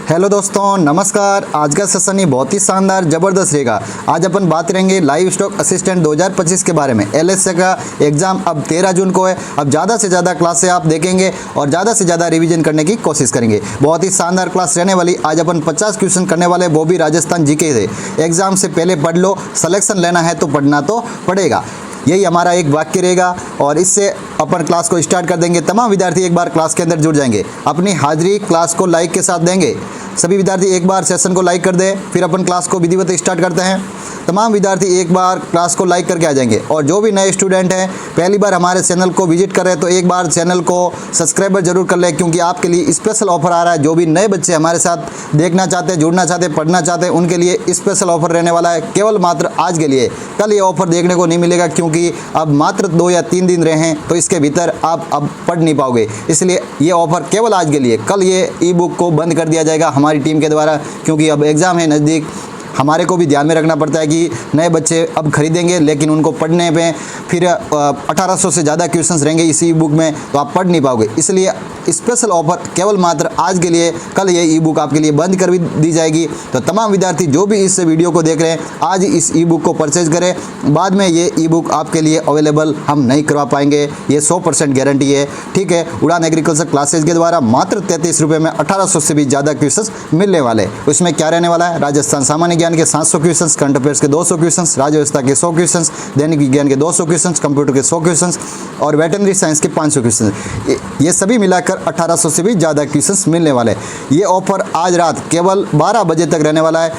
Hello दोस्तों, नमस्कार। आज का सेशन ही बहुत ही शानदार ज़बरदस्त रहेगा। आज अपन बात करेंगे लाइव स्टॉक असिस्टेंट 2025 के बारे में। एलएसए का एग्ज़ाम अब 13 जून को है। अब ज़्यादा से ज़्यादा क्लासें आप देखेंगे और ज़्यादा से ज़्यादा रिवीजन करने की कोशिश करेंगे। बहुत ही शानदार क्लास रहने वाली। आज अपन 50 क्वेश्चन करने वाले, वो भी राजस्थान जीके से। एग्ज़ाम से पहले पढ़ लो, सिलेक्शन लेना है तो पढ़ना तो पड़ेगा। यही हमारा एक वाक्य रहेगा और इससे अपन क्लास को स्टार्ट कर देंगे। तमाम विद्यार्थी एक बार क्लास के अंदर जुड़ जाएंगे। अपनी हाजिरी क्लास को लाइक के साथ देंगे। सभी विद्यार्थी एक बार सेशन को लाइक कर दें, फिर अपन क्लास को विधिवत स्टार्ट करते हैं। तमाम विद्यार्थी एक बार क्लास को लाइक करके आ जाएंगे। और जो भी नए स्टूडेंट हैं, पहली बार हमारे चैनल को विजिट कर रहे हैं, तो एक बार चैनल को सब्सक्राइबर जरूर कर लें, क्योंकि आपके लिए स्पेशल ऑफर आ रहा है। जो भी नए बच्चे हमारे साथ देखना चाहते हैं, जुड़ना चाहते हैं, पढ़ना चाहते हैं, उनके लिए स्पेशल ऑफर रहने वाला है, केवल मात्र आज के लिए। कल ये ऑफर देखने को नहीं मिलेगा, क्योंकि अब मात्र 2 या 3 दिन रहे हैं, तो इसके भीतर आप अब पढ़ नहीं पाओगे। इसलिए ये ऑफर केवल आज के लिए। कल ये ई बुक को बंद कर दिया जाएगा हमारी टीम के द्वारा, क्योंकि अब एग्ज़ाम है नज़दीक। हमारे को भी ध्यान में रखना पड़ता है कि नए बच्चे अब खरीदेंगे, लेकिन उनको पढ़ने में फिर 1800 से ज़्यादा क्वेश्चंस रहेंगे इस ई बुक में, तो आप पढ़ नहीं पाओगे। इसलिए स्पेशल ऑफर केवल मात्र आज के लिए। कल ये ई बुक आपके लिए बंद कर भी दी जाएगी। तो तमाम विद्यार्थी जो भी इस वीडियो को देख रहे हैं, आज इस ई बुक को परचेज करें। बाद में ये ई बुक आपके लिए अवेलेबल हम नहीं करवा पाएंगे, ये 100% गारंटी है। ठीक है। उड़ान एग्रीकल्चर क्लासेज के द्वारा मात्र 33 रुपये में 1800 से भी ज़्यादा क्वेश्चंस मिलने वाले। उसमें क्या रहने वाला है? राजस्थान सामान्य ज्ञान के 700 क्वेश्चंस, करंट अफेयर्स के 200 क्वेश्चंस, राज्य व्यवस्था के 100 क्वेश्चंस, दैनिक विज्ञान के 200 क्वेश्चंस, कंप्यूटर के 100 क्वेश्चंस और वेटनरी साइंस के 500 क्वेश्चंस। ये सभी मिलाकर 1800 से भी ज़्यादा क्वेश्चंस मिलने वाले हैं। ये ऑफर आज रात केवल 12 बजे तक रहने वाला है।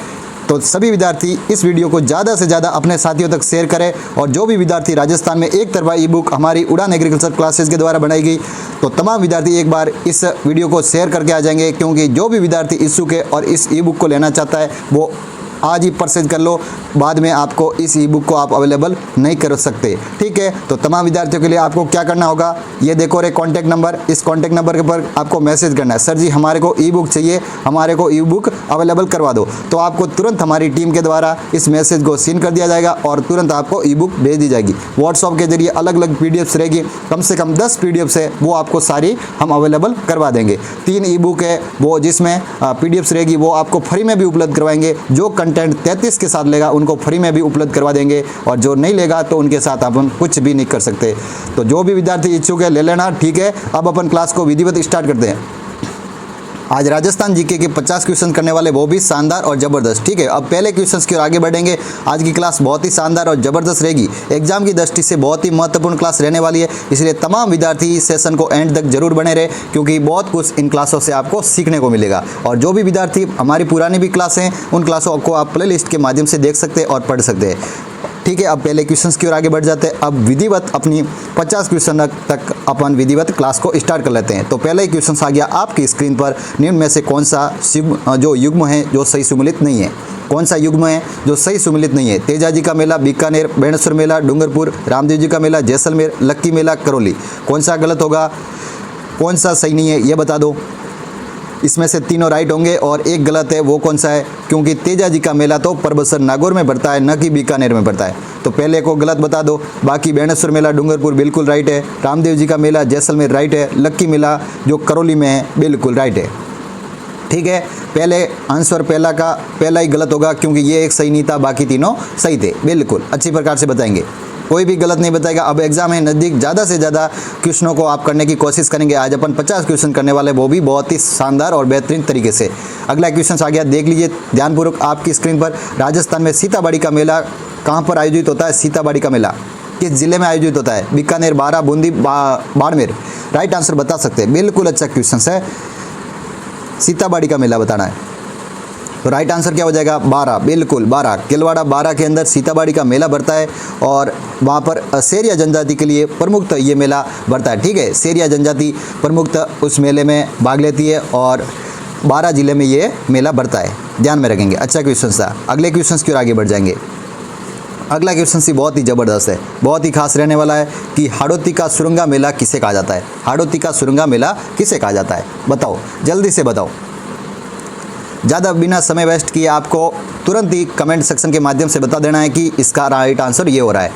तो सभी विद्यार्थी इस वीडियो को ज़्यादा से ज़्यादा अपने साथियों तक शेयर करें। और जो भी विद्यार्थी राजस्थान में एक तरफा ई बुक हमारी उड़ान एग्रीकल्चर क्लासेस के द्वारा बनाई गई, तो तमाम विद्यार्थी एक बार इस वीडियो को शेयर करके आ जाएंगे, क्योंकि जो भी विद्यार्थी इच्छुक है और इस ई बुक को लेना चाहता है, वो आज ही परचेज कर लो। बाद में आपको इस ई बुक को आप अवेलेबल नहीं कर सकते। ठीक है। तो तमाम विद्यार्थियों के लिए आपको क्या करना होगा, ये देखो रे कॉन्टैक्ट नंबर। इस कॉन्टैक्ट नंबर के पर आपको मैसेज करना है, सर जी हमारे को ई बुक चाहिए, हमारे को ई बुक अवेलेबल करवा दो। तो आपको तुरंत हमारी टीम के द्वारा इस मैसेज को सीन कर दिया जाएगा और तुरंत आपको ई बुक भेज दी जाएगी। व्हाट्सअप के जरिए अलग अलग पीडीएफ्स रहेगी, कम से कम 10 पीडीएफ्स है, वो आपको सारी हम अवेलेबल करवा देंगे। 3 ई बुक है वो, जिसमें पीडीएफ्स रहेगी, वो आपको फ्री में भी उपलब्ध करवाएंगे। जो कंटेंट 33 के साथ लेगा उनको फ्री में भी उपलब्ध करवा देंगे, और जो नहीं लेगा तो उनके साथ अपन कुछ भी नहीं कर सकते। तो जो भी विद्यार्थी इच्छुक है ले लेना। ठीक है। अब अपन क्लास को विधिवत स्टार्ट करते हैं। आज राजस्थान जीके के 50 क्वेश्चन करने वाले, वो भी शानदार और ज़बरदस्त। ठीक है। अब पहले क्वेश्चंस की ओर आगे बढ़ेंगे। आज की क्लास बहुत ही शानदार और ज़बरदस्त रहेगी। एग्जाम की दृष्टि से बहुत ही महत्वपूर्ण क्लास रहने वाली है, इसलिए तमाम विद्यार्थी सेशन को एंड तक जरूर बने रहे, क्योंकि बहुत कुछ इन क्लासों से आपको सीखने को मिलेगा। और जो भी विद्यार्थी हमारी पुरानी भी क्लास हैं, उन क्लासों को आप प्ले लिस्ट के माध्यम से देख सकते हैं और पढ़ सकते हैं। ठीक है। अब पहले क्वेश्चंस की ओर आगे बढ़ जाते हैं। अब विधिवत अपनी 50 क्वेश्चन तक अपन विधिवत क्लास को स्टार्ट कर लेते हैं। तो पहले ही क्वेश्चन आ गया आपकी स्क्रीन पर। निम्न में से कौन सा जो युग्म है जो सही सुमेलित नहीं है? कौन सा युग्म है जो सही सुमेलित नहीं है? तेजाजी का मेला, बीकानेर, बेणेश्वर मेला, डूंगरपुर, रामदेव जी का मेला, जैसलमेर, लक्की मेला, करौली। कौन सा गलत होगा, कौन सा सही नहीं है, ये बता दो। इसमें से तीनों राइट होंगे और एक गलत है। वो कौन सा है? क्योंकि तेजाजी का मेला तो परबसर नागौर में पड़ता है, न कि बीकानेर में पड़ता है। तो पहले को गलत बता दो। बाकी बेणेश्वर मेला, डूंगरपुर बिल्कुल राइट है। रामदेव जी का मेला जैसलमेर राइट है। लक्की मेला जो करौली में है बिल्कुल राइट है। ठीक है। पहले आंसर पहला ही गलत होगा, क्योंकि ये एक सही नहीं था, बाकी तीनों सही थे। बिल्कुल अच्छी प्रकार से बताएंगे, कोई भी गलत नहीं बताएगा। अब एग्जाम है नज़दीक, ज़्यादा से ज़्यादा क्वेश्चनों को आप करने की कोशिश करेंगे। आज अपन 50 क्वेश्चन करने वाले, वो भी बहुत ही शानदार और बेहतरीन तरीके से। अगला क्वेश्चन आ गया, देख लीजिए ध्यानपूर्वक आपकी स्क्रीन पर। राजस्थान में सीताबाड़ी का मेला कहाँ पर आयोजित होता है? सीताबाड़ी का मेला किस जिले में आयोजित होता है? बीकानेर, बारा, बूंदी, बाड़मेर। राइट आंसर बता सकते हैं। बिल्कुल अच्छा क्वेश्चन है, सीताबाड़ी का मेला बताना है। तो राइट आंसर क्या हो जाएगा? बारा। बिल्कुल बारा, केलवाड़ा बारा के अंदर सीताबाड़ी का मेला बढ़ता है, और वहाँ पर सेरिया जनजाति के लिए प्रमुख ये मेला बढ़ता है। ठीक है। सेरिया जनजाति प्रमुख उस मेले में भाग लेती है, और बारा जिले में ये मेला बढ़ता है, ध्यान में रखेंगे। अच्छा क्वेश्चन था। अगले क्वेश्चन की ओर आगे बढ़ जाएंगे। अगला क्वेश्चन सी बहुत ही ज़बरदस्त है, बहुत ही खास रहने वाला है कि हाड़ौती का सुरंगा मेला किसे कहा जाता है? हाड़ौती का सुरंगा मेला किसे कहा जाता है? बताओ, जल्दी से बताओ। ज़्यादा बिना समय वेस्ट किए आपको तुरंत ही कमेंट सेक्शन के माध्यम से बता देना है कि इसका राइट आंसर ये हो रहा है।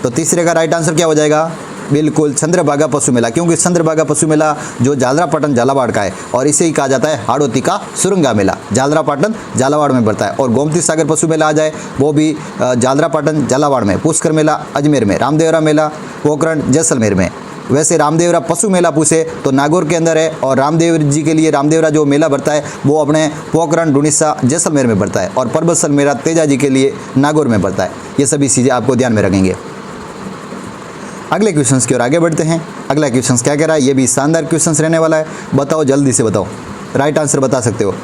तो तीसरे का राइट आंसर क्या हो जाएगा? बिल्कुल चंद्रभागा पशु मेला, क्योंकि चंद्रभागा पशु मेला जो झालरापाटन झालावाड़ का है और इसे ही कहा जाता है हाड़ौती का सुरंगा मेला। झालरापाटन झालावाड़ में पड़ता है। और गोमती सागर पशु मेला आ जाए वो भी झालरापाटन झालावाड़ में। पुष्कर मेला अजमेर में। रामदेवरा मेला पोखरण जैसलमेर में। वैसे रामदेवरा पशु मेला पूछे तो नागौर के अंदर है, और रामदेव जी के लिए रामदेवरा जो मेला बढ़ता है वो अपने पोखरण डुनिसा जैसलमेर में बढ़ता है, और पर्वतसल मेला तेजा जी के लिए नागौर में बढ़ता है। ये सभी चीज़ें आपको ध्यान में रखेंगे। अगले क्वेश्चंस की ओर आगे बढ़ते हैं। अगला क्वेश्चंस क्या कह रहा है, ये भी शानदार क्वेश्चंस रहने वाला है। बताओ, जल्दी से बताओ, राइट आंसर बता सकते हो।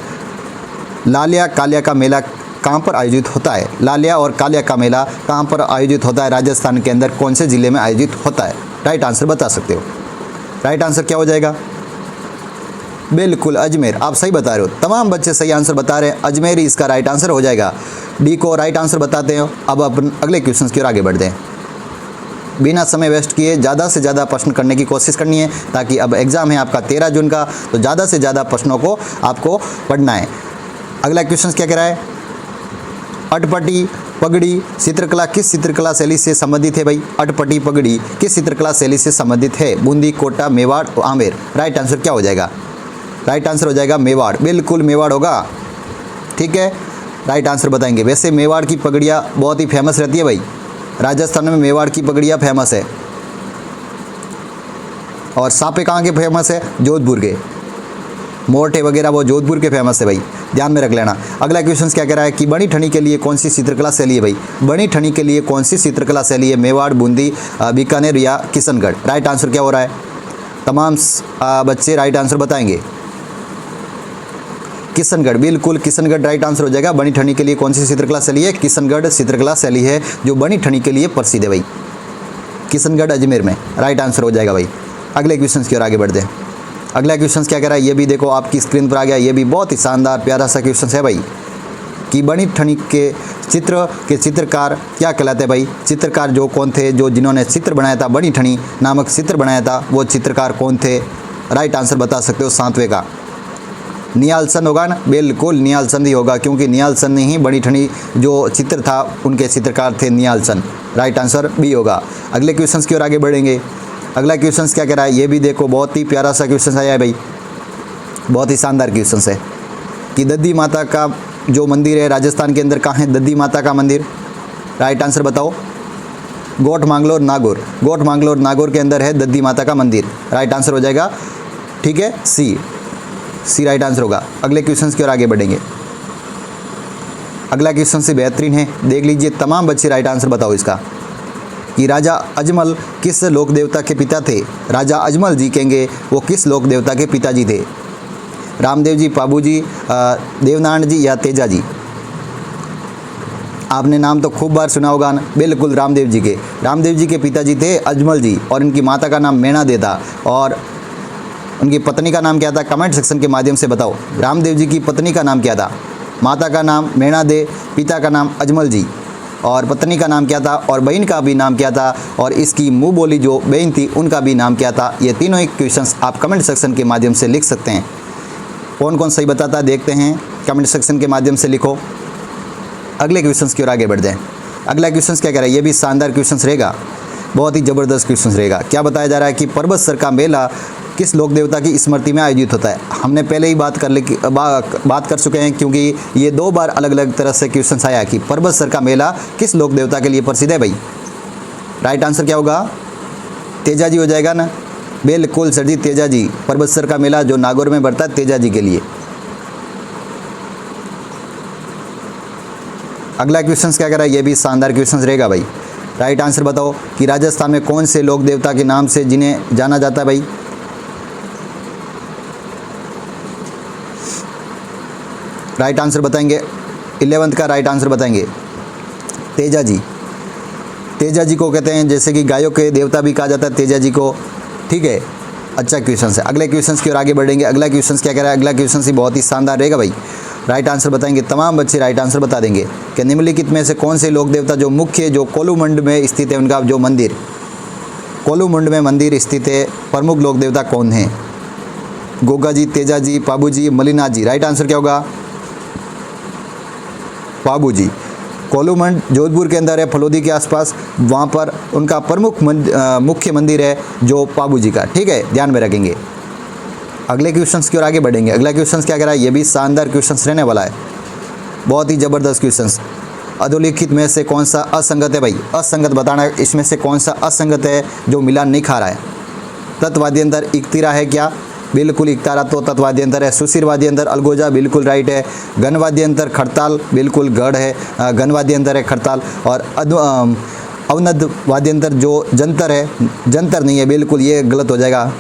लालिया कालिया का मेला कहाँ पर आयोजित होता है? लालिया और कालिया का मेला कहाँ पर आयोजित होता है? राजस्थान के अंदर कौन से जिले में आयोजित होता है? राइट आंसर बता सकते हो। राइट आंसर क्या हो जाएगा? बिल्कुल अजमेर। आप सही बता रहे हो, तमाम बच्चे सही आंसर बता रहे हैं। अजमेर ही इसका राइट आंसर हो जाएगा। डी को राइट आंसर बताते हो। अब अपन अगले क्वेश्चन की ओर आगे बढ़ते हैं। बिना समय वेस्ट किए ज़्यादा से ज़्यादा प्रश्न करने की कोशिश करनी है, ताकि अब एग्ज़ाम है आपका 13 जून का, तो ज़्यादा से ज़्यादा प्रश्नों को आपको पढ़ना है। अगला क्वेश्चन क्या कह रहा है? अटपटी पगड़ी चित्रकला किस चित्रकला शैली से संबंधित है भाई? अटपटी पगड़ी किस चित्रकला शैली से संबंधित है? बूंदी, कोटा, मेवाड़, आमेर। राइट आंसर क्या हो जाएगा? राइट आंसर हो जाएगा मेवाड़। बिल्कुल मेवाड़ होगा। ठीक है, राइट आंसर बताएंगे। वैसे मेवाड़ की पगड़ियाँ बहुत ही फेमस रहती है भाई। राजस्थान में मेवाड़ की पगड़ियाँ फेमस है। और सापे कहाँ के फेमस है? जोधपुर के। मोरटे वगैरह वो जोधपुर के फेमस है भाई, ध्यान में रख लेना। अगला क्वेश्चन क्या कह रहा है कि बनी ठनी के लिए कौन सी चित्रकला शैली है भाई? बनी ठनी के लिए कौन सी चित्रकला शैली है? मेवाड़, बूंदी, बीकानेर या किशनगढ़? राइट आंसर क्या हो रहा है? तमाम बच्चे राइट आंसर बताएंगे। किशनगढ़। बिल्कुल किशनगढ़ राइट आंसर हो जाएगा। बनी ठनी के लिए कौन सी चित्रकला शैली है? किशनगढ़ चित्रकला शैली है जो बनी ठनी के लिए प्रसिद्ध है भाई। किशनगढ़ अजमेर में। राइट आंसर हो जाएगा भाई। अगले क्वेश्चन की ओर आगे बढ़ते हैं। अगला क्वेश्चन क्या कह रहा है? ये भी देखो आपकी स्क्रीन पर आ गया। ये भी बहुत ही शानदार प्यारा सा क्वेश्चन है भाई कि बनी ठनी के चित्र के चित्रकार क्या कहलाते हैं भाई? चित्रकार जो कौन थे, जो जिन्होंने चित्र बनाया था, बनी ठनी नामक चित्र बनाया था, वो चित्रकार कौन थे? राइट आंसर बता सकते हो। 7वें का नियालसन होगा ना? बिल्कुल नियालसन ही होगा, क्योंकि नियालसन ने ही बनी ठनी जो चित्र था उनके चित्रकार थे नियालसन। राइट आंसर बी होगा। अगले क्वेश्चन की ओर आगे बढ़ेंगे। अगला क्वेश्चन क्या कह रहा है? ये भी देखो बहुत ही प्यारा सा क्वेश्चन आया है भाई, बहुत ही शानदार क्वेश्चन है कि दद्दी माता का जो मंदिर है राजस्थान के अंदर कहाँ है? दद्दी माता का मंदिर। राइट आंसर बताओ। गोट मांगलोर नागौर। गोट मांगलोर नागौर के अंदर है दद्दी माता का मंदिर। राइट आंसर हो जाएगा। ठीक है, सी राइट आंसर होगा। अगले क्वेश्चन की ओर आगे बढ़ेंगे। अगला क्वेश्चन से बेहतरीन है, देख लीजिए। तमाम बच्चे राइट आंसर बताओ इसका कि राजा अजमल किस लोक देवता के पिता थे? राजा अजमल जी कहेंगे वो किस लोक देवता के पिताजी थे? रामदेव जी, पाबू जी, देवनारायण जी या तेजा जी? आपने नाम तो खूब बार सुना होगा ना। बिल्कुल रामदेव जी के। रामदेव जी के पिताजी थे अजमल जी, और इनकी माता का नाम मैणा दे था, और उनकी पत्नी का नाम क्या था? कमेंट सेक्शन के माध्यम से बताओ। रामदेव जी की पत्नी का नाम क्या था? माता का नाम मैणा दे, पिता का नाम अजमल जी, और पत्नी का नाम क्या था, और बहन का भी नाम क्या था, और इसकी मुंह बोली जो बहन थी उनका भी नाम क्या था? ये तीनों ही क्वेश्चंस आप कमेंट सेक्शन के माध्यम से लिख सकते हैं। कौन कौन सही बताता है देखते हैं, कमेंट सेक्शन के माध्यम से लिखो। अगले क्वेश्चंस की ओर आगे बढ़ते हैं। अगला क्वेश्चन क्या कह रहा है? ये भी शानदार क्वेश्चन रहेगा, बहुत ही ज़बरदस्त क्वेश्चन रहेगा। क्या बताया जा रहा है कि पर्वतसर का मेला किस लोक देवता की स्मृति में आयोजित होता है? हमने पहले ही बात कर चुके हैं, क्योंकि ये 2 बार अलग अलग तरह से क्वेश्चन आया कि पर्वतसर का मेला किस लोक देवता के लिए प्रसिद्ध है भाई? राइट आंसर क्या होगा? तेजा जी हो जाएगा ना? बिल्कुल सर जी, तेजा जी। पर्वतसर का मेला जो नागौर में बढ़ता है तेजा जी के लिए। अगला क्वेश्चन क्या कह रहा है? ये भी शानदार क्वेश्चन रहेगा भाई। राइट आंसर बताओ कि राजस्थान में कौन से लोक देवता के नाम से जिन्हें जाना जाता है भाई? राइट आंसर बताएंगे। 11th का राइट आंसर बताएंगे तेजा जी। तेजा जी को कहते हैं, जैसे कि गायों के देवता भी कहा जाता है तेजा जी को। ठीक है, अच्छा क्वेश्चन है। अगले क्वेश्चन की ओर आगे बढ़ेंगे। अगला क्वेश्चन क्या कह रहा है? अगला क्वेश्चन ही बहुत ही शानदार रहेगा भाई। राइट आंसर बताएंगे, तमाम बच्चे राइट आंसर बता देंगे कि निम्नलिखित में से कौन से लोक देवता जो मुख्य जो कोलूमंड में स्थित है, उनका जो मंदिर कोलूमंड में मंदिर स्थित है, प्रमुख लोक देवता कौन है? गोगा जी, तेजा जी, पाबू जी, मलिनाथ जी। राइट आंसर क्या होगा? पाबू जी। कोलूमंड जोधपुर के अंदर है, फलोदी के आसपास। वहाँ पर उनका प्रमुख मुख्य मंदिर है जो पाबू जी का। ठीक है, ध्यान में रखेंगे। अगले क्वेश्चंस की ओर आगे बढ़ेंगे। अगला क्वेश्चंस क्या कह रहा है, ये भी शानदार क्वेश्चंस रहने वाला है, बहुत ही ज़बरदस्त क्वेश्चंस। अधोलिखित में से कौन सा असंगत है भाई, असंगत बताना है, इसमें से कौन सा असंगत है जो मिलान नहीं खा रहा है। तत्वाद्यंतर इक्तिरा है क्या, बिल्कुल इक्तारा तो तत्वाद्यंतर है। सुशिरवाद्यंतर अलगोजा, बिल्कुल राइट है। घनवाद्यंतर खड़ताल, बिल्कुल गढ़ है, घनवाद्यंतर है खड़ताल। और अवनद वाद्यंतर जो जंतर है, जंतर नहीं है, बिल्कुल ये गलत हो जाएगा।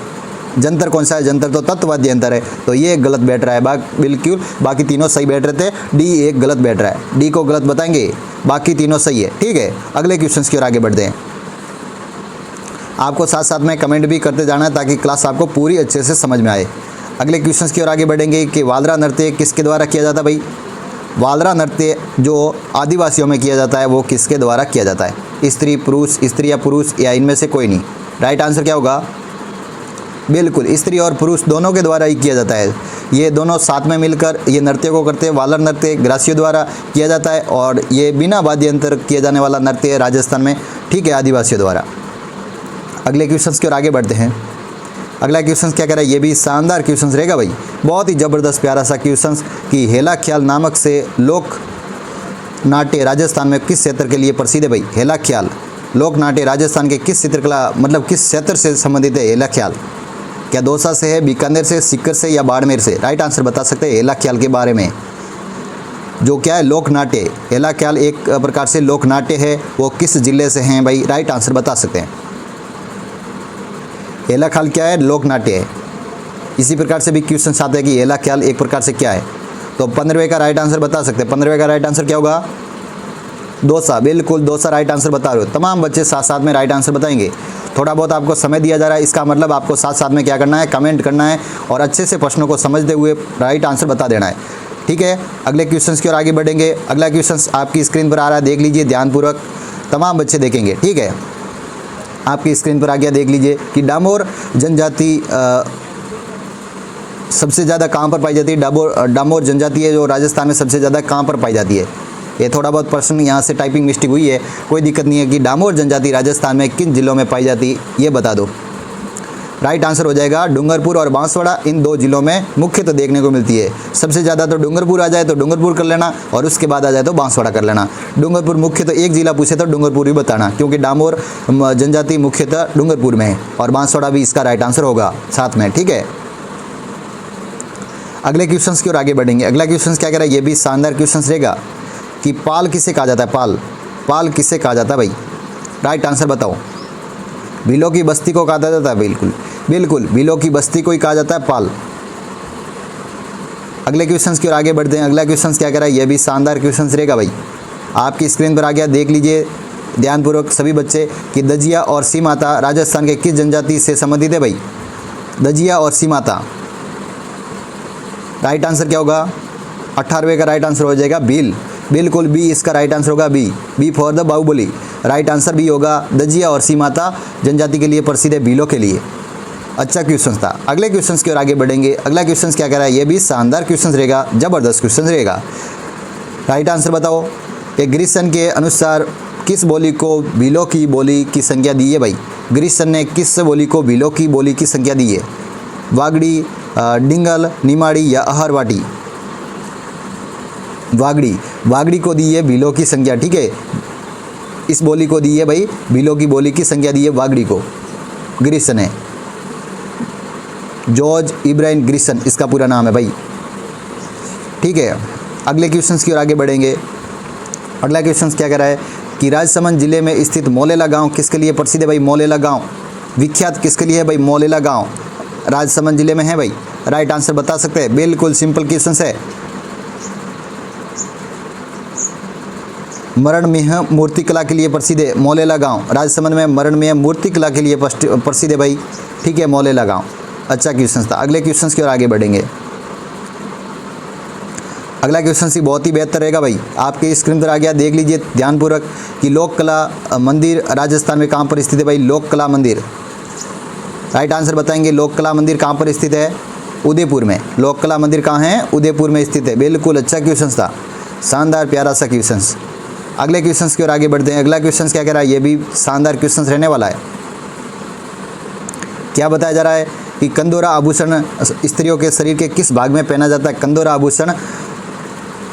जंतर कौन सा है, जंतर तो तत्वाद्यंतर है, तो ये गलत बैठ रहा है। बिल्कुल बाकी तीनों सही बैठ रहे थे, डी एक गलत बैठ रहा है, डी को गलत बताएंगे, बाकी तीनों सही है। ठीक है, अगले क्वेश्चन की ओर आगे बढ़ते हैं। आपको साथ साथ में कमेंट भी करते जाना है ताकि क्लास आपको पूरी अच्छे से समझ में आए। अगले क्वेश्चन की ओर आगे बढ़ेंगे कि वालरा नृत्य किसके द्वारा किया जाता है भाई। वालरा नृत्य जो आदिवासियों में किया जाता है वो किसके द्वारा किया जाता है, स्त्री पुरुष, स्त्री या पुरुष, या इनमें से कोई नहीं। राइट आंसर क्या होगा, बिल्कुल स्त्री और पुरुष दोनों के द्वारा ही किया जाता है। ये दोनों साथ में मिलकर ये नृत्य को करते हैं। वालर नृत्य ग्रासियों द्वारा किया जाता है और ये बिना वाद्य यंत्र किया जाने वाला नृत्य है राजस्थान में। ठीक है, आदिवासियों द्वारा। अगले क्वेश्चन की ओर आगे बढ़ते हैं। अगला क्वेश्चन क्या कह रहा है, ये भी शानदार क्वेश्चन रहेगा भाई, बहुत ही ज़बरदस्त प्यारा सा क्वेश्चन कि हेला ख्याल नामक से लोक नाट्य राजस्थान में किस क्षेत्र के लिए प्रसिद्ध है भाई। हेला ख्याल लोक नाट्य राजस्थान के किस चित्रकला मतलब किस क्षेत्र से संबंधित है हेला ख्याल। क्या दौसा से है, बीकानेर से, सीकर से या बाड़मेर से। राइट आंसर बता सकते हैं हेला ख्याल के बारे में, जो क्या है लोक नाट्य। हेला ख्याल एक प्रकार से लोक नाट्य है, वो किस जिले से हैं भाई। राइट आंसर बता सकते हैं। हेला ख्याल क्या है, लोक नाट्य है। इसी प्रकार से भी क्वेश्चन आते हैं कि हेला ख्याल एक प्रकार से क्या है, तो 15वें का राइट आंसर बता सकते हैं। 15वें का राइट आंसर क्या होगा, दौसा, बिल्कुल दौसा राइट आंसर बता रहे हो। तमाम बच्चे साथ साथ में राइट आंसर बताएंगे। थोड़ा बहुत आपको समय दिया जा रहा है, इसका मतलब आपको साथ साथ में क्या करना है, कमेंट करना है और अच्छे से प्रश्नों को समझते हुए राइट आंसर बता देना है। ठीक है, अगले क्वेश्चन की ओर आगे बढ़ेंगे। अगला क्वेश्चन आपकी स्क्रीन पर आ रहा है, देख लीजिए ध्यानपूर्वक, तमाम बच्चे देखेंगे। ठीक है, आपकी स्क्रीन पर आ गया, देख लीजिए कि डामोर जनजाति सबसे ज़्यादा कहाँ पर पाई जाती है। डामोर जनजाति है जो राजस्थान में सबसे ज़्यादा कहाँ पर पाई जाती है। ये थोड़ा बहुत प्रश्न यहाँ से टाइपिंग मिस्टेक हुई है, कोई दिक्कत नहीं है कि डामोर जनजाति राजस्थान में किन जिलों में पाई जाती है ये बता दो। राइट आंसर हो जाएगा डूंगरपुर और बांसवाड़ा, इन दो जिलों में मुख्यतः देखने को मिलती है। सबसे ज़्यादा तो डूंगरपुर आ जाए तो डूंगरपुर कर लेना और उसके बाद आ जाए तो बांसवाड़ा कर लेना। डूंगरपुर मुख्यतः एक जिला पूछे तो डूंगरपुर ही बताना, क्योंकि डामोर जनजाति मुख्यतः डूंगरपुर में है और बांसवाड़ा भी इसका राइट आंसर होगा साथ में। ठीक है, अगले क्वेश्चन की ओर आगे बढ़ेंगे। अगला क्वेश्चन क्या कह रहा है, ये भी शानदार क्वेश्चन रहेगा कि पाल किसे कहा जाता है। पाल, पाल किसे कहा जाता है भाई। राइट आंसर बताओ। भीलों की बस्ती को कहा जाता है, बिल्कुल बिल्कुल भीलों की बस्ती को ही कहा जाता है पाल। अगले क्वेश्चन की ओर आगे बढ़ते हैं। अगला क्वेश्चन क्या कह रहा है, ये भी शानदार क्वेश्चन रहेगा भाई, आपकी स्क्रीन पर आ गया, देख लीजिए ध्यानपूर्वक सभी बच्चे कि दजिया और सीमाता राजस्थान के किस जनजाति से संबंधित है भाई। दजिया और सीमाता, राइट आंसर क्या होगा, 18वें का राइट आंसर हो जाएगा भील, बिल्कुल बी इसका राइट आंसर होगा, B for the Baahubali. Right answer B होगा, दजिया और सीमाता जनजाति के लिए प्रसिद्ध है, भीलों के लिए। अच्छा क्वेश्चन था। अगले क्वेश्चन की ओर आगे बढ़ेंगे। अगला क्वेश्चन क्या कह रहा है, ये भी शानदार क्वेश्चन रहेगा, जबरदस्त क्वेश्चन रहेगा। राइट आंसर बताओ कि ग्रीसन के अनुसार किस बोली को भीलों की बोली की संज्ञा दी है भाई। ग्रीसन ने किस बोली को भीलों की बोली की संज्ञा दी है। वागड़ी, डिंगल, निमाड़ी या अहरवाटी। वागड़ी, वागड़ी को दी है भीलों की संज्ञा। ठीक है, इस बोली को दी है भाई, भीलों की बोली की संज्ञा दी है वागड़ी को ग्रीसन ने। जॉर्ज इब्राहिम ग्रीसन इसका पूरा नाम है भाई। ठीक है, अगले क्वेश्चन की ओर आगे बढ़ेंगे। अगला क्वेश्चन क्या कह रहा है कि राजसमंद जिले में स्थित मोलेला गांव किसके लिए प्रसिद्ध है भाई। मोलेला गांव विख्यात किसके लिए है भाई। मोलेला गांव राजसमंद जिले में है भाई। राइट आंसर बता सकते हैं, बिल्कुल सिंपल क्वेश्चन है। मरणमेह मूर्ति कला के लिए प्रसिद्ध है मोलेला गांव। राजसमंद में मरणमेह मूर्ति कला के लिए प्रसिद्ध है भाई। ठीक है, मोलेला गांव। अच्छा क्वेश्चन था। अगले क्वेश्चन की ओर आगे बढ़ेंगे। अगला क्वेश्चन सी बहुत ही बेहतर रहेगा भाई, आपके स्क्रीन पर आ गया, देख लीजिए ध्यानपूर्वक कि लोक कला मंदिर राजस्थान में कहाँ पर स्थित है भाई। लोक कला मंदिर, राइट आंसर बताएंगे। लोक कला मंदिर कहाँ पर स्थित है, उदयपुर में। लोक कला मंदिर कहाँ है, उदयपुर में स्थित है, बिल्कुल अच्छा क्वेश्चन था, शानदार प्यारा सा क्वेश्चन। अगले क्वेश्चन की ओर आगे बढ़ते हैं। अगला क्वेश्चन क्या कह रहा है, ये भी शानदार क्वेश्चन रहने वाला है। क्या बताया जा रहा है कि कंदोरा आभूषण स्त्रियों के शरीर के किस भाग में पहना जाता है? कंदोरा आभूषण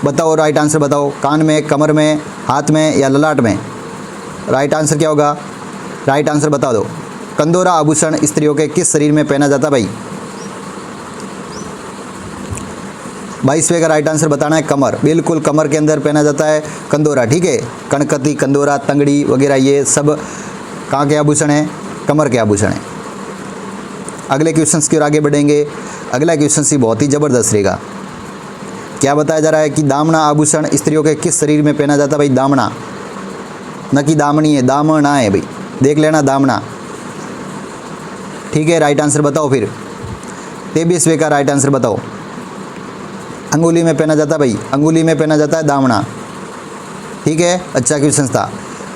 बताओ, राइट आंसर बताओ। कान में, कमर में, हाथ में या ललाट में? राइट आंसर क्या होगा? राइट आंसर बता दो। कंदोरा आभूषण स्त्रियों के किस शरीर में पहना जाता है भाई? 22वें का राइट आंसर बताना है कमर। बिल्कुल, कमर के अंदर पहना जाता है कंदोरा, ठीक है। कणकती, कंदोरा, तंगड़ी वगैरह ये सब कहाँ के आभूषण हैं? कमर के आभूषण हैं। अगले क्वेश्चन की ओर आगे बढ़ेंगे। अगला क्वेश्चन सी बहुत ही ज़बरदस्त रहेगा। क्या बताया जा रहा है कि दामना आभूषण स्त्रियों के किस शरीर में पहना जाता है भाई? दामना, न कि दामनी है, दामना है भाई, देख लेना दामना, ठीक है। राइट आंसर बताओ फिर। 23वें का राइट आंसर बताओ। अंगुली में पहना जाता है भाई, अंगुली में पहना जाता है दामना, ठीक है। अच्छा क्वेश्चन था।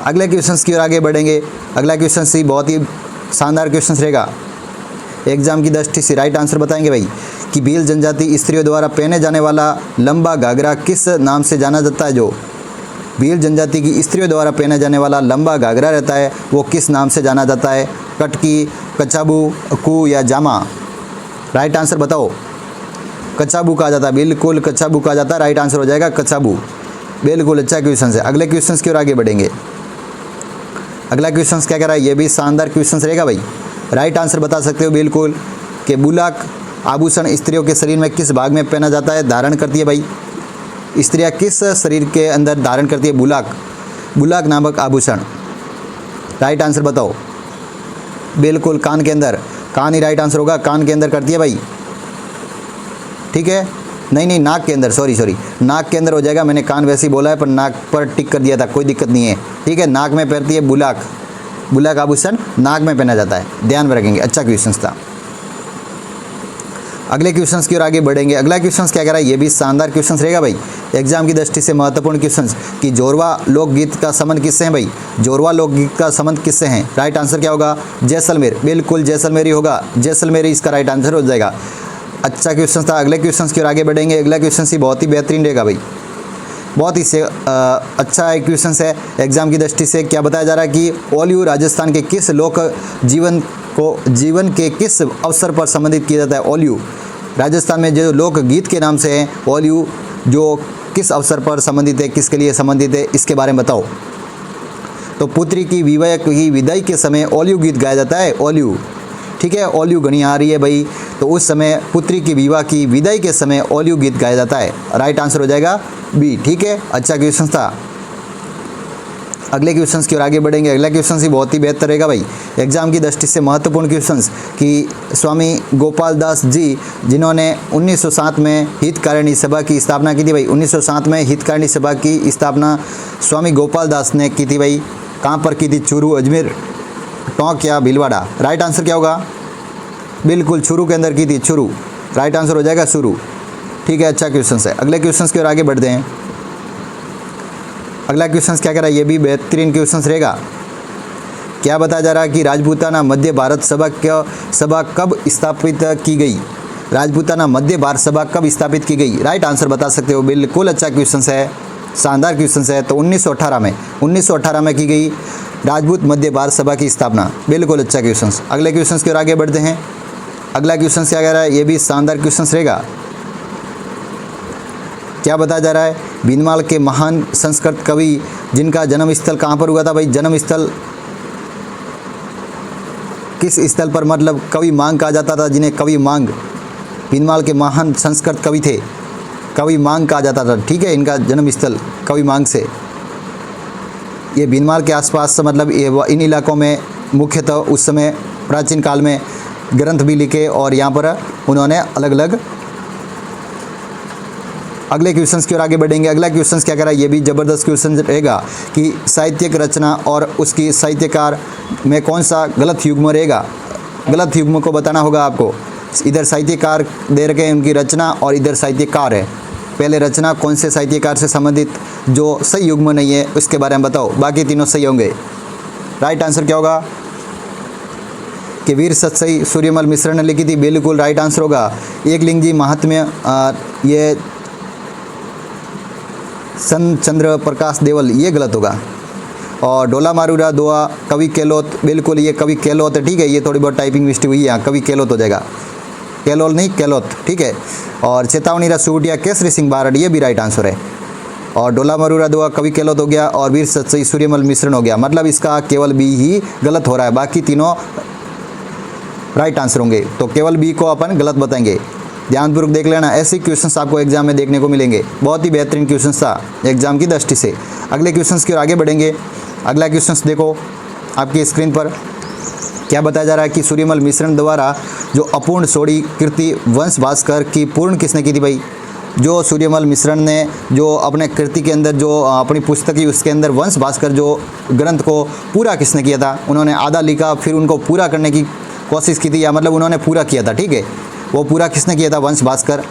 अगले क्वेश्चन की ओर आगे बढ़ेंगे। अगला क्वेश्चन सी बहुत ही शानदार क्वेश्चन रहेगा, एग्जाम की दृष्टि से। राइट आंसर बताएंगे भाई कि भील जनजाति स्त्रियों द्वारा पहने जाने वाला लंबा घाघरा किस नाम से जाना जाता है? जो भील जनजाति की स्त्रियों द्वारा पहने जाने वाला लंबा घाघरा रहता है वो किस नाम से जाना जाता है? कटकी, कचाबू, कू या जामा? राइट आंसर बताओ। कचाबू कहा जाता है, बिल्कुल कचाबू कहा जाता है। राइट आंसर हो जाएगा कचाबू, बिल्कुल अच्छा क्वेश्चन है। अगले क्वेश्चन की ओर आगे बढ़ेंगे। अगला क्वेश्चन क्या कह रहा है, ये भी शानदार क्वेश्चन रहेगा भाई। राइट आंसर बता सकते हो बिल्कुल कि बुलाक आभूषण स्त्रियों के शरीर में किस भाग में पहना जाता है, धारण करती है भाई? स्त्रियां किस शरीर के अंदर धारण करती है? बुलाक, बुलाक नामक आभूषण। राइट आंसर बताओ। बिल्कुल कान के अंदर, कान ही राइट आंसर होगा, कान के अंदर करती है भाई, ठीक है। नहीं, नाक के अंदर, सॉरी, नाक के अंदर हो जाएगा। मैंने कान वैसे ही बोला है पर नाक पर टिक कर दिया था, कोई दिक्कत नहीं है, ठीक है। नाक में पहनती है बुलाक, बुलाक आभूषण नाक में पहना जाता है, ध्यान में रखेंगे। अच्छा क्वेश्चन था। अगले क्वेश्चंस की ओर आगे बढ़ेंगे। अगला क्वेश्चंस क्या कह रहा है, ये भी शानदार क्वेश्चंस रहेगा भाई, एग्जाम की दृष्टि से महत्वपूर्ण क्वेश्चंस कि जोरवा लोकगीत का संबंध किससे है भाई? जोरवा लोकगीत का संबंध किससे है? राइट आंसर क्या होगा? जैसलमेर, बिल्कुल जैसलमेर ही होगा, जैसलमेर ही इसका राइट आंसर हो जाएगा। अच्छा क्वेश्चन था। अगले क्वेश्चन की ओर आगे बढ़ेंगे। अगला क्वेश्चन ही बहुत ही बेहतरीन रहेगा भाई, बहुत ही अच्छा एक क्वेश्चन है एग्जाम की दृष्टि से। क्या बताया जा रहा है कि ओलियू राजस्थान के किस लोक जीवन के किस अवसर पर संबंधित किया जाता है? ओलियू राजस्थान में जो लोकगीत के नाम से है ओलियू, जो किस अवसर पर संबंधित है, किसके लिए संबंधित है, इसके बारे में बताओ। तो पुत्री की विवाह की विदाई के समय ओलियू गीत गाया जाता है, ओलियू, ठीक है। ओलियू घनी आ रही है भाई, तो उस समय पुत्री की विवाह की विदाई के समय ओलियू गीत गाया जाता है। राइट आंसर हो जाएगा बी, ठीक है। अच्छा क्वेश्चन था। अगले क्वेश्चंस की ओर आगे बढ़ेंगे। अगला क्वेश्चन ही बहुत ही बेहतर रहेगा भाई, एग्जाम की दृष्टि से महत्वपूर्ण क्वेश्चंस कि स्वामी गोपाल दास जी जिन्होंने 1907 में हितकारिणी सभा की स्थापना की थी भाई, 1907 में हितकारिणी सभा की स्थापना स्वामी गोपाल दास ने की थी भाई, कहाँ पर की थी? चूरू, अजमेर, टोंक या भीलवाड़ा? राइट आंसर क्या होगा? बिल्कुल चूरू के अंदर की थी, चूरू, राइट आंसर हो जाएगा चूरू, ठीक है। अच्छा क्वेश्चन है। अगले क्वेश्चन की ओर आगे बढ़ते हैं। अगला क्वेश्चन क्या कह रहा है, ये भी बेहतरीन क्वेश्चन रहेगा। क्या बताया जा रहा है कि राजपूताना मध्य भारत सभा कब स्थापित की गई? राजपूताना मध्य भारत सभा कब स्थापित की गई? राइट आंसर बता सकते हो, बिल्कुल अच्छा क्वेश्चन है, शानदार क्वेश्चन है। तो 1918 में की गई राजपूत मध्य भारत सभा की स्थापना, बिल्कुल अच्छा क्वेश्चन। अगले क्वेश्चन की ओर आगे बढ़ते हैं। अगला क्वेश्चन क्या कह रहा है, ये भी शानदार क्वेश्चन रहेगा। क्या बताया जा रहा है, भीनमाल के महान संस्कृत कवि जिनका जन्म स्थल कहाँ पर हुआ था भाई? जन्म स्थल किस स्थल पर, मतलब कवि मांग कहा जाता था जिन्हें कवि मांग, भीनमाल के महान संस्कृत कवि थे, कवि मांग कहा जाता था, ठीक है। इनका जन्म स्थल कवि मांग से, ये भीनमाल के आसपास मतलब इन इलाकों में मुख्यतः उस समय प्राचीन काल में ग्रंथ भी लिखे और यहाँ पर उन्होंने अलग अलग। अगले क्वेश्चंस की ओर आगे बढ़ेंगे। अगला क्वेश्चंस क्या कह रहा है, ये भी ज़बरदस्त क्वेश्चन रहेगा कि साहित्यिक रचना और उसकी साहित्यकार में कौन सा गलत युग्म रहेगा? गलत युग्म को बताना होगा आपको। इधर साहित्यकार दे रखे हैं उनकी रचना और इधर साहित्यकार है। पहले रचना कौन से साहित्यकार से संबंधित जो सही युग्म नहीं है उसके बारे में बताओ, बाकी तीनों सही होंगे। राइट आंसर क्या होगा कि वीर सतसई सूर्यमल मिश्र ने लिखी थी, बिल्कुल राइट आंसर होगा। एकलिंग जी महात्म्य, ये सन चंद्र प्रकाश देवल, ये गलत होगा। और डोला मारूरा दोआ कवि केलोत, बिल्कुल ये कवि केलोत है, ठीक है, ये थोड़ी बहुत टाइपिंग मिस्टेक हुई है, यहाँ कवि केलोत हो जाएगा, केलोल नहीं केलोत, ठीक है। और चेतावनी सूटिया केसरी सिंह बारड, ये भी राइट आंसर है। और डोला मरूरा दोआ कवि केलोत हो गया और वीर सच्चई सूर्यमल मिश्रण हो गया, मतलब इसका केवल बी ही गलत हो रहा है, बाकी तीनों राइट आंसर होंगे। तो केवल बी को अपन गलत बताएंगे, ध्यानपूर्वक देख लेना। ऐसे क्वेश्चंस आपको एग्जाम में देखने को मिलेंगे, बहुत ही बेहतरीन क्वेश्चंस था एग्जाम की दृष्टि से। अगले क्वेश्चंस की ओर आगे बढ़ेंगे। अगला क्वेश्चंस देखो आपकी स्क्रीन पर, क्या बताया जा रहा है कि सूर्यमल मिश्रण द्वारा जो अपूर्ण सोड़ी कृति वंश भास्कर की पूर्ण किसने की थी भाई? जो सूर्यमल मिश्रण ने जो अपने कृति के अंदर जो अपनी पुस्तक की उसके अंदर वंश भास्कर जो ग्रंथ को पूरा किसने किया था? उन्होंने आधा लिखा फिर उनको पूरा करने की कोशिश की थी, या मतलब उन्होंने पूरा किया था, ठीक है। वो पूरा किसने किया था? वंश भास्कर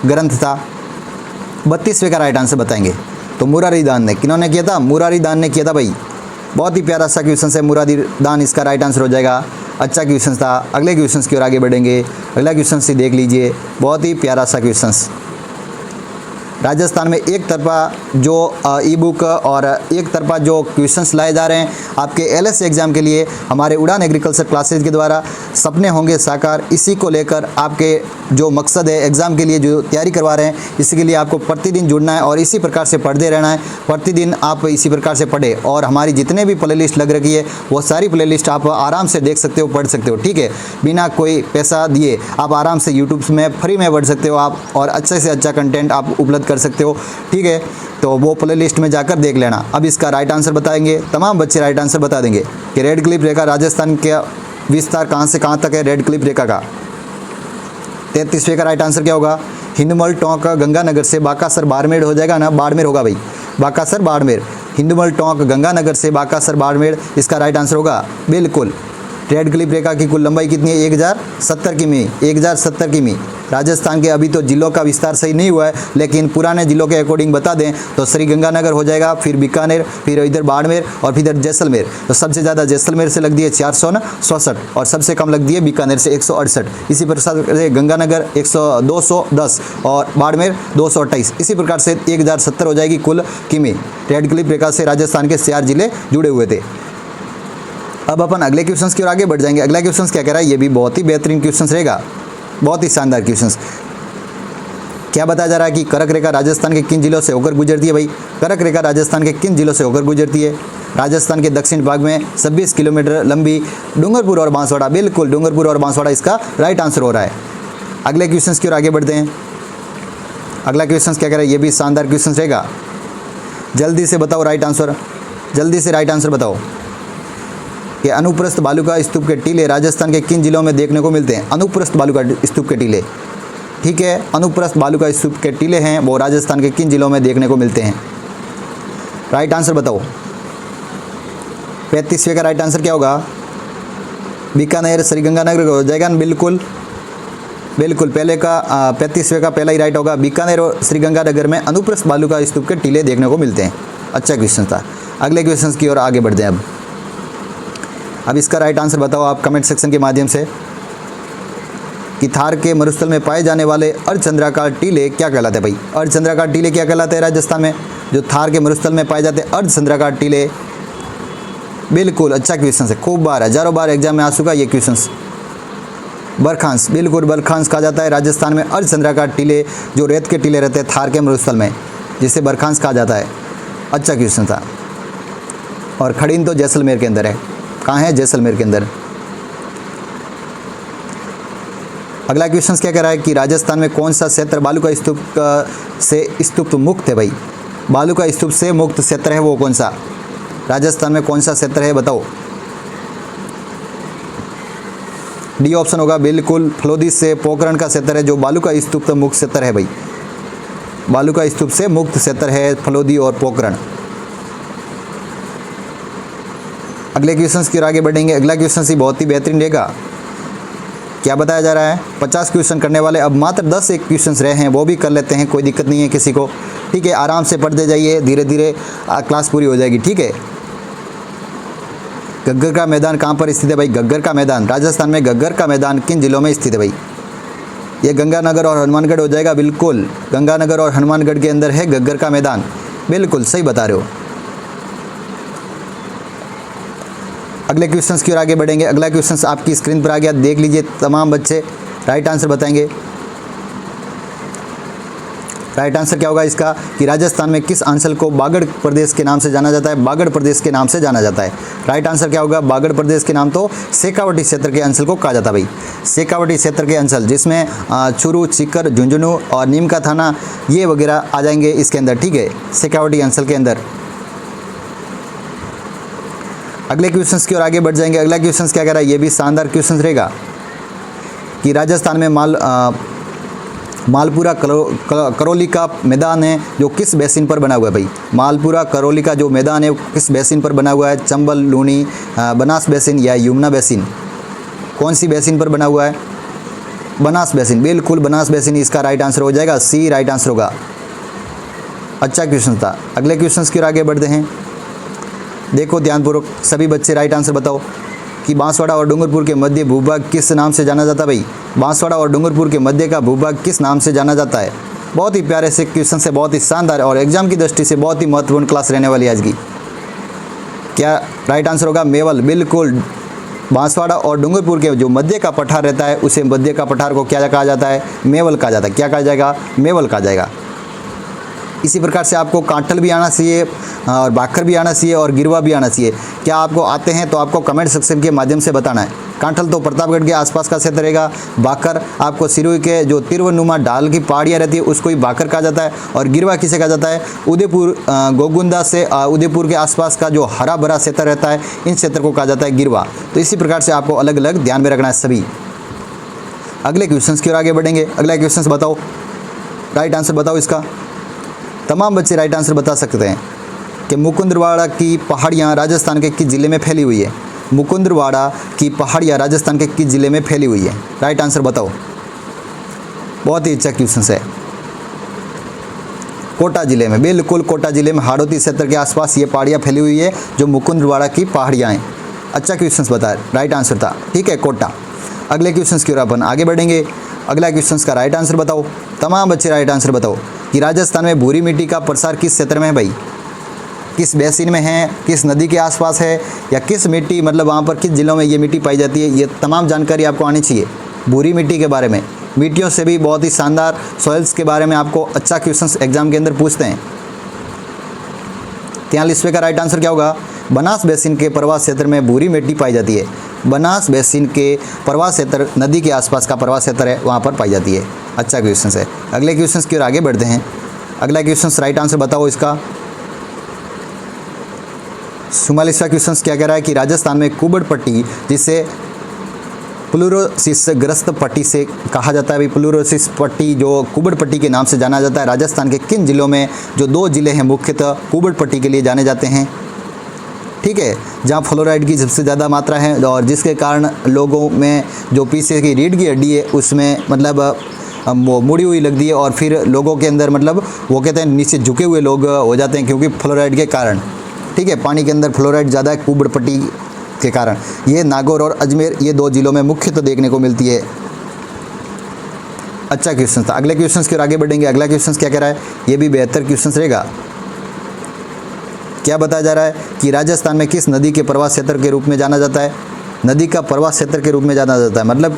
ग्रंथ था। 32वें का राइट आंसर बताएंगे। तो मुरारी दान ने, किन्होंने किया था? मुरारी दान ने किया था भाई। बहुत ही प्यारा सा क्वेश्चन है, मुरारी दान इसका राइट आंसर हो जाएगा। अच्छा क्वेश्चन था। अगले क्वेश्चन की ओर आगे बढ़ेंगे। अगला क्वेश्चन से देख लीजिए, बहुत ही प्यारा सा क्वेश्चन। राजस्थान में एक तरफा जो ई बुक और एक तरफा जो क्वेश्चंस लाए जा रहे हैं आपके एलएससी एग्ज़ाम के लिए हमारे उड़ान एग्रीकल्चर क्लासेज के द्वारा, सपने होंगे साकार, इसी को लेकर आपके जो मकसद है एग्ज़ाम के लिए जो तैयारी करवा रहे हैं, इसी के लिए आपको प्रतिदिन जुड़ना है और इसी प्रकार से पढ़ते रहना है। प्रतिदिन आप इसी प्रकार से पढ़े और हमारी जितने भी प्ले लिस्ट लग रखी है वो सारी प्ले लिस्ट आप आराम से देख सकते हो, पढ़ सकते हो, ठीक है। बिना कोई पैसा दिए आप आराम से यूट्यूब में फ्री में पढ़ सकते हो आप, और अच्छे से अच्छा कंटेंट आप उपलब्ध कर सकते हो, ठीक है। तो वो प्ले लिस्ट में जाकर देख लेना। अब इसका राइट आंसर बताएंगे, तमाम बच्चे राइट आंसर बता देंगे कि रेड क्लिप रेखा राजस्थान का विस्तार कहाँ से कहाँ तक है। रेड क्लिप रेखा का 33वें का राइट आंसर क्या होगा? हिंदुमल टोंक गंगानगर से बाकासर बाड़मेर हो जाएगा ना, बाड़मेर होगा भाई, बाकासर बाड़मेर। हिंदुमल टोंक गंगानगर से बाकासर बाड़मेर इसका राइट आंसर होगा, बिल्कुल। रेड क्लिप रेखा की कुल लंबाई कितनी है? 1070 किमी, 1070 किमी। राजस्थान के अभी तो जिलों का विस्तार सही नहीं हुआ है, लेकिन पुराने जिलों के अकॉर्डिंग बता दें तो श्री गंगानगर हो जाएगा, फिर बीकानेर, फिर इधर बाड़मेर और फिर इधर जैसलमेर। तो सबसे ज़्यादा जैसलमेर से लग दिए 467 और सबसे कम लग दिए बीकानेर से 168। इसी प्रकार से गंगानगर 210 और बाड़मेर 228। इसी प्रकार से 1070 हो जाएगी कुल किमी। रेड क्लिप रेखा से राजस्थान के 4 जिले जुड़े हुए थे। अब अपन अगले क्वेश्चंस की ओर आगे बढ़ जाएंगे। अगला क्वेश्चंस क्या कह रहा है? ये भी बहुत ही बेहतरीन क्वेश्चंस रहेगा, बहुत ही शानदार क्वेश्चंस। क्या बताया जा रहा है कि करक रेखा राजस्थान के किन जिलों से होकर गुजरती है भाई? करक रेखा राजस्थान के किन जिलों से होकर गुजरती है? राजस्थान के दक्षिण भाग में 26 किलोमीटर लंबी डूंगरपुर और बांसवाड़ा, बिल्कुल डूंगरपुर और बांसवाड़ा इसका राइट आंसर हो रहा है। अगले क्वेश्चंस की ओर आगे बढ़ते हैं। अगला क्वेश्चन क्या कह रहा है? ये भी शानदार क्वेश्चन रहेगा, जल्दी से बताओ राइट आंसर, जल्दी से राइट आंसर बताओ कि अनुप्रस्थ बालुका स्तूप के टीले राजस्थान के किन जिलों में देखने को मिलते हैं? अनुप्रस्थ बालुका स्तूप के टीले, ठीक है, अनुप्रस्थ बालुका स्तूप के टीले हैं वो राजस्थान के किन जिलों में देखने को मिलते हैं? राइट आंसर बताओ। 35वें का राइट आंसर क्या होगा? बीकानेर श्रीगंगानगर हो जाएगा ना, बिल्कुल बिल्कुल। पहले का 35वें का पहला ही राइट होगा। बीकानेर और श्रीगंगानगर में अनुप्रस्थ बालुका स्तूप के टीले देखने को मिलते हैं। अच्छा क्वेश्चन था। अगले क्वेश्चन की ओर आगे बढ़ते हैं। अब इसका राइट आंसर बताओ आप कमेंट सेक्शन के माध्यम से कि थार के मरुस्थल में पाए जाने वाले अर्धचंद्राकार टीले क्या कहलाते हैं भाई? अर्धचंद्राकार टीले क्या कहलाते हैं राजस्थान में? जो थार के मरुस्थल में पाए जाते हैं अर्धचंद्राकार टीले, बिल्कुल अच्छा क्वेश्चन है, खूब बार हजारों बार एग्जाम में आ चुका ये क्वेश्चन। बरखांस, बिल्कुल बरखांस कहा जाता है राजस्थान में अर्धचंद्राकार टीले जो रेत के टीले रहते हैं थार के मरुस्थल में, जिसे बरखांस कहा जाता है। अच्छा क्वेश्चन था। और खड़ीन तो जैसलमेर के अंदर है। कहाँ है? जैसलमेर के अंदर। अगला क्वेश्चन क्या कह रहा है कि राजस्थान में कौन सा क्षेत्र बालुका स्तूप से स्तूप मुक्त है भाई? बालुका स्तूप से मुक्त क्षेत्र है वो कौन सा? राजस्थान में कौन सा क्षेत्र है बताओ? डी ऑप्शन होगा, बिल्कुल फलोदी से पोखरण का क्षेत्र है जो बालुका स्तूप से मुक्त क्षेत्र है भाई। बालुका स्तूप से मुक्त क्षेत्र है फलोदी और पोखरण। अगले क्वेश्चन की ओर आगे बढ़ेंगे। अगला क्वेश्चन ही बहुत ही बेहतरीन रहेगा। क्या बताया जा रहा है? 50 क्वेश्चन करने वाले अब मात्र 10 एक क्वेश्चन रहे हैं, वो भी कर लेते हैं, कोई दिक्कत नहीं है किसी को, ठीक है। आराम से पढ़ते जाइए, धीरे धीरे क्लास पूरी हो जाएगी, ठीक है। घग्गर का मैदान कहाँ पर स्थित है भाई? घग्गर का मैदान राजस्थान में घग्गर का मैदान किन जिलों में स्थित है भाई? ये गंगानगर और हनुमानगढ़ हो जाएगा, बिल्कुल गंगानगर और हनुमानगढ़ के अंदर है घग्गर का मैदान। बिल्कुल सही बता रहे हो। अगले क्वेश्चंस की ओर आगे बढ़ेंगे। अगला क्वेश्चंस आपकी स्क्रीन पर आ गया, देख लीजिए। तमाम बच्चे राइट आंसर बताएंगे। राइट आंसर क्या होगा इसका कि राजस्थान में किस अंचल को बागड़ प्रदेश के नाम से जाना जाता है? बागड़ प्रदेश के नाम से जाना जाता है। राइट आंसर क्या होगा? बागड़ प्रदेश के नाम तो शेखावटी क्षेत्र के अंचल को कहा जाता है भाई। शेखावटी क्षेत्र के अंचल जिसमें चूरू, सीकर, झुंझुनू और नीम का थाना ये वगैरह आ जाएंगे इसके अंदर, ठीक है, शेखावटी अंचल के अंदर। अगले क्वेश्चंस की ओर आगे बढ़ जाएंगे। अगला क्वेश्चंस क्या कह रहा है? ये भी शानदार क्वेश्चंस रहेगा कि राजस्थान में मालपुरा करौली का मैदान है जो किस बेसिन पर बना हुआ है भाई? मालपुरा करौली का जो मैदान है वो किस बेसिन पर बना हुआ है? चंबल, लूनी, बनास बेसिन या यमुना बेसिन? कौन सी बेसिन पर बना हुआ है? बनास बेसिन, बिल्कुल बनास बेसिन इसका राइट आंसर हो जाएगा, सी राइट आंसर होगा। अच्छा क्वेश्चन था। अगले क्वेश्चन की ओर आगे बढ़ते हैं। देखो ध्यानपूर्वक सभी बच्चे राइट आंसर बताओ कि बांसवाड़ा और डूंगरपुर के मध्य भूभाग किस नाम से जाना जाता है भाई? बांसवाड़ा और डूंगरपुर के मध्य का भूभाग किस नाम से जाना जाता है? बहुत ही प्यारे से क्वेश्चन से, बहुत ही शानदार और एग्जाम की दृष्टि से बहुत ही महत्वपूर्ण क्लास रहने वाली आज की। क्या राइट आंसर होगा? मेवल, बिल्कुल। बांसवाड़ा और डूंगरपुर के जो मध्य का पठार रहता है उसे मध्य का पठार को क्या कहा जाता है? मेवल कहा जाता है। क्या कहा जाएगा? मेवल कहा जाएगा। इसी प्रकार से आपको कांठल भी आना चाहिए और बाखर भी आना चाहिए और गिरवा भी आना चाहिए। क्या आपको आते हैं तो आपको कमेंट सेक्शन के माध्यम से बताना है। कांठल तो प्रतापगढ़ के आसपास का क्षेत्र रहेगा। बाखर आपको सिरोही के जो तिरवनुमा ढाल की पहाड़ियाँ रहती है उसको ही बाखर कहा जाता है। और गिरवा किसे कहा जाता है? उदयपुर, गोगुंदा से उदयपुर के आसपास का जो हरा भरा क्षेत्र रहता है इन क्षेत्र को कहा जाता है गिरवा। तो इसी प्रकार से आपको अलग अलग ध्यान में रखना है सभी। अगले क्वेश्चन की ओर आगे बढ़ेंगे। अगला क्वेश्चन बताओ, राइट आंसर बताओ इसका। तमाम बच्चे राइट आंसर बता सकते हैं कि मुकुंदरवाड़ा की पहाड़ियाँ राजस्थान के किस जिले में फैली हुई है? मुकुंदरवाड़ा की पहाड़ियाँ राजस्थान के किस जिले में फैली हुई है? राइट आंसर बताओ। बहुत ही अच्छा क्वेश्चन है। कोटा जिले में, बिल्कुल कोटा जिले में हाड़ौती क्षेत्र के आसपास ये पहाड़ियाँ फैली हुई है जो मुकुंदरवाड़ा की पहाड़ियाँ हैं। अच्छा क्वेश्चन बताया, राइट आंसर था, ठीक है, कोटा। अगले क्वेश्चन की ओर अपन आगे बढ़ेंगे। अगला क्वेश्चन का राइट आंसर बताओ। तमाम बच्चे राइट आंसर बताओ कि राजस्थान में भूरी मिट्टी का प्रसार किस क्षेत्र में है भाई? किस बेसिन में है? किस नदी के आसपास है? या किस मिट्टी, मतलब वहाँ पर किस जिलों में ये मिट्टी पाई जाती है? ये तमाम जानकारी आपको आनी चाहिए भूरी मिट्टी के बारे में। मिट्टियों से भी बहुत ही शानदार सॉइल्स के बारे में आपको अच्छा क्वेश्चन एग्जाम के अंदर पूछते हैं। 43वें का राइट आंसर क्या होगा? बनास बेसिन के प्रवास क्षेत्र में भूरी मिट्टी पाई जाती है। बनास बेसिन के प्रवास क्षेत्र, नदी के आसपास का प्रवास क्षेत्र है, वहाँ पर पाई जाती है। अच्छा क्वेश्चन है। अगले क्वेश्चन की ओर आगे बढ़ते हैं। अगला क्वेश्चन राइट आंसर बताओ इसका। 44वां क्वेश्चन क्या कह रहा है कि राजस्थान में कुबड़ पट्टी जिसे प्लूरोसिस ग्रस्त पट्टी से कहा जाता है भाई, प्लूरोसिस पट्टी जो कुबड़ पट्टी के नाम से जाना जाता है, राजस्थान के किन जिलों में जो 2 जिले हैं मुख्यतः कुबड़ पट्टी के लिए जाने जाते हैं? ठीक है, जहाँ फ्लोराइड की सबसे ज़्यादा मात्रा है और जिसके कारण लोगों में जो पीछे की रीढ़ की हड्डी है उसमें मतलब वो मुड़ी हुई लगती है और फिर लोगों के अंदर मतलब वो कहते हैं नीचे झुके हुए लोग हो जाते हैं क्योंकि फ्लोराइड के कारण। ठीक है, पानी के अंदर फ्लोराइड ज़्यादा है कुबड़ पट्टी के कारण। ये नागौर और अजमेर ये 2 जिलों में मुख्यतः देखने को मिलती है। अच्छा क्वेश्चन था। अगले क्वेश्चन की ओर आगे बढ़ेंगे। अगला क्वेश्चन क्या कह रहा है? ये भी बेहतर क्वेश्चन रहेगा। क्या बताया जा रहा है कि राजस्थान में किस नदी के प्रवास क्षेत्र के रूप में जाना जाता है? नदी का प्रवास क्षेत्र के रूप में जाना जाता है, मतलब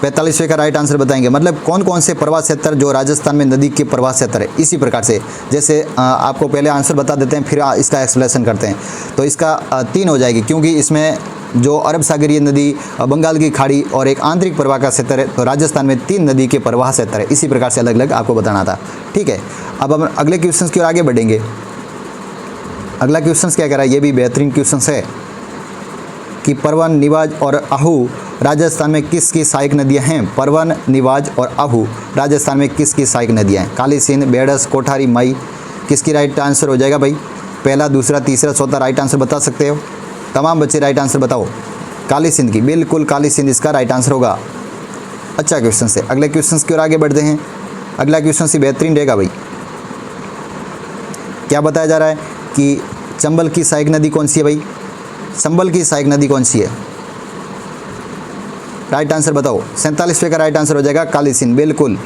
45वें का राइट आंसर बताएंगे। मतलब कौन कौन से प्रवास क्षेत्र जो राजस्थान में नदी के प्रवास क्षेत्र है। इसी प्रकार से जैसे आपको पहले आंसर बता देते हैं फिर इसका एक्सप्लेनेशन करते हैं। तो इसका 3 हो जाएगी क्योंकि इसमें जो अरब सागरीय नदी, बंगाल की खाड़ी और एक आंतरिक प्रवाह का क्षेत्र है। तो राजस्थान में 3 नदी के प्रवाह क्षेत्र है। इसी प्रकार से अलग अलग आपको बताना था। ठीक है, अब हम अगले क्वेश्चन की ओर आगे बढ़ेंगे। अगला क्वेश्चन क्या कह रहा है? ये भी बेहतरीन क्वेश्चन है कि परवन, निवाज और आहू राजस्थान में किसकी सहायक नदियां हैं? परवन, निवाज और आहू राजस्थान में किसकी सहायक नदियां हैं? काली सिंध, बेड़स, कोठारी, मई। किसकी राइट आंसर हो जाएगा भाई? पहला, दूसरा, तीसरा, चौथा राइट आंसर बता सकते हो। तमाम बच्चे राइट आंसर बताओ। काली सिंध की, बिल्कुल काली सिंध इसका राइट आंसर होगा। अच्छा क्वेश्चन है। अगले क्वेश्चन की ओर आगे बढ़ते हैं। अगला क्वेश्चन से बेहतरीन रहेगा भाई। क्या बताया जा रहा है कि चंबल की सहायक नदी कौन सी है भाई? चंबल की सहायक नदी कौन सी है? राइट आंसर बताओ। 47वें का राइट आंसर हो जाएगा काली सिंध, बिल्कुल।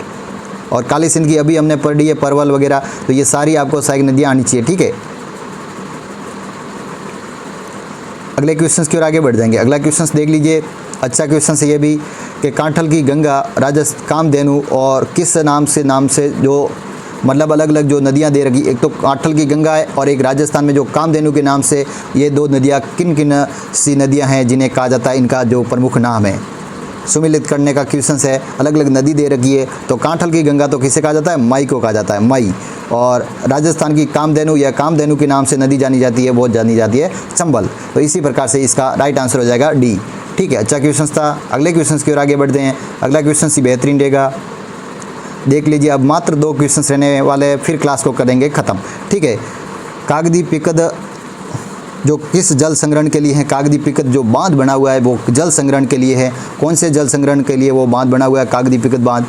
और काली सिंध की अभी हमने पढ़ी है, परवल वगैरह, तो ये सारी आपको सहायक नदियाँ आनी चाहिए, ठीक है। अगले क्वेश्चन की ओर आगे बढ़ जाएंगे। अगला क्वेश्चन देख लीजिए, अच्छा क्वेश्चन है ये भी कि कांठल की गंगा, राजस्थान कामधेनु और किस नाम से जो मतलब अलग अलग जो नदियां दे रखी, एक तो कांठल की गंगा है और एक राजस्थान में जो कामधेनु के नाम से, ये दो नदियां किन किन सी नदियां हैं जिन्हें कहा जाता है, इनका जो प्रमुख नाम है। सुमिलित करने का क्वेश्चन है, अलग अलग नदी दे रखी है, तो कांठल की गंगा तो किसे कहा जाता है, मई को कहा जाता है, मई। और राजस्थान की कामधेनु या कामधेनु के नाम से नदी जानी जाती है, वो जानी जाती है चंबल। तो इसी प्रकार से इसका राइट आंसर हो जाएगा डी, ठीक है। अच्छा क्वेश्चन था। अगले क्वेश्चन की ओर आगे बढ़ते हैं। अगला क्वेश्चन ही बेहतरीन रहेगा, देख लीजिए। अब मात्र 2 क्वेश्चन रहने वाले हैं, फिर क्लास को करेंगे ख़त्म, ठीक है। कागदी पिकद जो किस जल संग्रहण के लिए है, कागदी पिकद जो बांध बना हुआ है वो जल संग्रहण के लिए है। कौन से जल संग्रहण के लिए वो बांध बना हुआ है, कागदी पिकद बांध?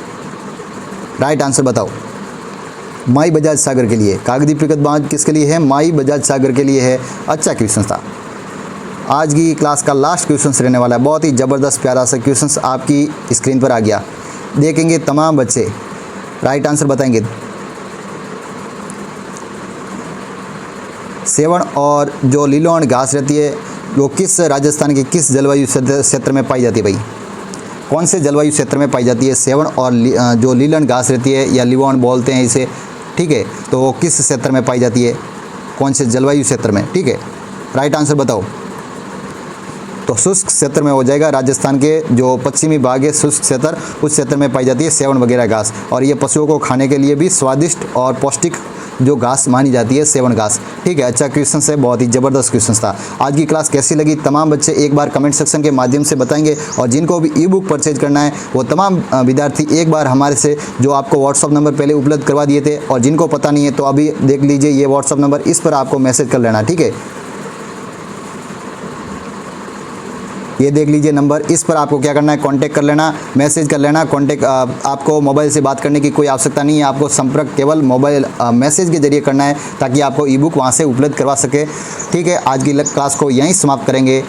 राइट आंसर बताओ। माई बजाज सागर के लिए। कागदी पिकद बांध किसके लिए है, माई बजाज सागर के लिए है। अच्छा क्वेश्चन था। आज की क्लास का लास्ट क्वेश्चन रहने वाला है, बहुत ही ज़बरदस्त प्यारा सा क्वेश्चन आपकी स्क्रीन पर आ गया, देखेंगे तमाम बच्चे राइट आंसर बताएंगे। सेवण और जो लीलोन घास रहती है वो किस राजस्थान के किस जलवायु क्षेत्र में पाई जाती है भाई? कौन से जलवायु क्षेत्र में पाई जाती है सेवण और जो लीलन घास रहती है या लिवोन बोलते हैं इसे, ठीक है, तो वो किस क्षेत्र में पाई जाती है, कौन से जलवायु क्षेत्र में, ठीक है। राइट आंसर बताओ। तो शुष्क क्षेत्र में हो जाएगा, राजस्थान के जो पश्चिमी भाग है शुष्क क्षेत्र, उस क्षेत्र में पाई जाती है सेवण वगैरह घास, और ये पशुओं को खाने के लिए भी स्वादिष्ट और पौष्टिक जो घास मानी जाती है सेवण घास, ठीक है। अच्छा क्वेश्चन है, बहुत ही ज़बरदस्त क्वेश्चन था। आज की क्लास कैसी लगी तमाम बच्चे एक बार कमेंट सेक्शन के माध्यम से बताएंगे, और जिनको भी ई बुक परचेज करना है वो तमाम विद्यार्थी एक बार हमारे से जो आपको व्हाट्सअप नंबर पहले उपलब्ध करवा दिए थे, और जिनको पता नहीं है तो अभी देख लीजिए ये व्हाट्सअप नंबर, इस पर आपको मैसेज कर लेना, ठीक है। ये देख लीजिए नंबर, इस पर आपको क्या करना है, कांटेक्ट कर लेना, मैसेज कर लेना। कांटेक्ट आपको मोबाइल से बात करने की कोई आवश्यकता नहीं है, आपको संपर्क केवल मोबाइल मैसेज के जरिए करना है ताकि आपको ई बुक वहाँ से उपलब्ध करवा सके, ठीक है। आज की क्लास को यहीं समाप्त करेंगे।